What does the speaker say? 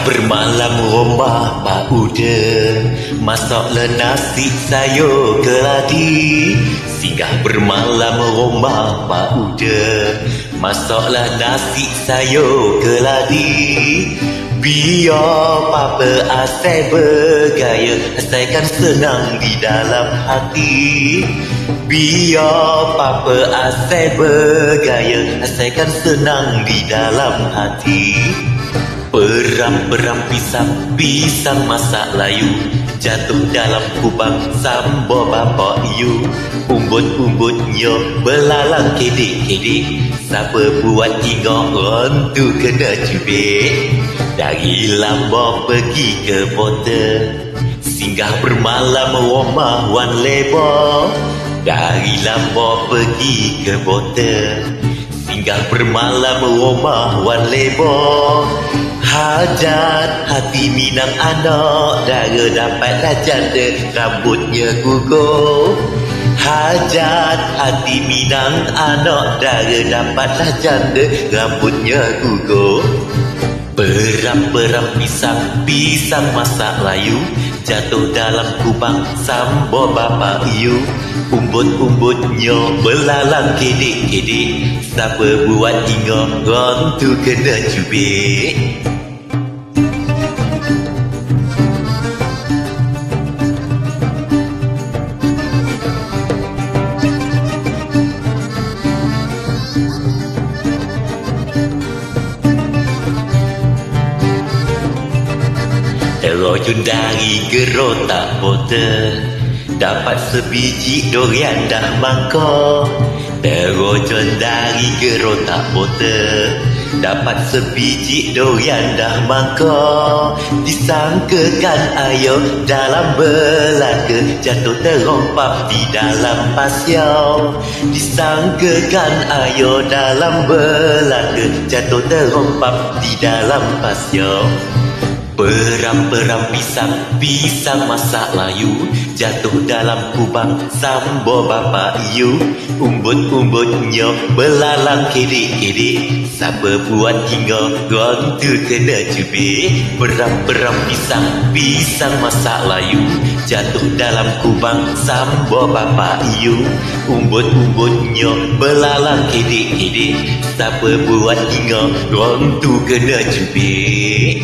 bermalam rumah Pak Uda, masaklah nasi sayur keladi. Singgah bermalam rumah Pak Uda, masaklah nasi sayur keladi. Biar papa asal bergaya, asalkan senang di dalam hati. Biar papa asal bergaya, asalkan senang di dalam hati. Peram-peram pisang masak layu, jatuh dalam kubang sambal bapak you. Umbut-umbutnya belalang kedik-kedik, siapa buat tengok orang tu kena cubit. Dari Lambau pergi ke Bota, singgah bermalam rumah Wan Lebo. Dari Lambau pergi ke Bota, singgah bermalam rumah Wan Lebo. Hajat hati minang anak, dara dapatlah janda rambutnya gugur. Hajat hati minang anak, dara dapatlah janda rambutnya gugur. Peram-peram pisang masak layu, jatuh dalam kubang sambal bapak you. Umbut-umbutnya belalang kedik-kedik, siapa buat hingga orang tu kena cubit. Terjun dari gerotak Bota, dapat sebiji durian dah mangkok. Terjun dari gerotak Bota, dapat sebiji durian dah mangkok. Disangkakan ayo dalam belaka, jatuh terompak di dalam pasir. Disangkakan ayo dalam belaka, jatuh terompak di dalam pasir. Peram-peram pisang masak layu, jatuh dalam kubang sambal bapak you. Umbut-umbutnya belalang kedik-kedik, siapa buat hingga orang tu kena cubit. Peram-peram pisang masak layu, jatuh dalam kubang sambal bapak you. Umbut-umbutnya belalang kedik-kedik, siapa buat hingga orang tu kena cubit.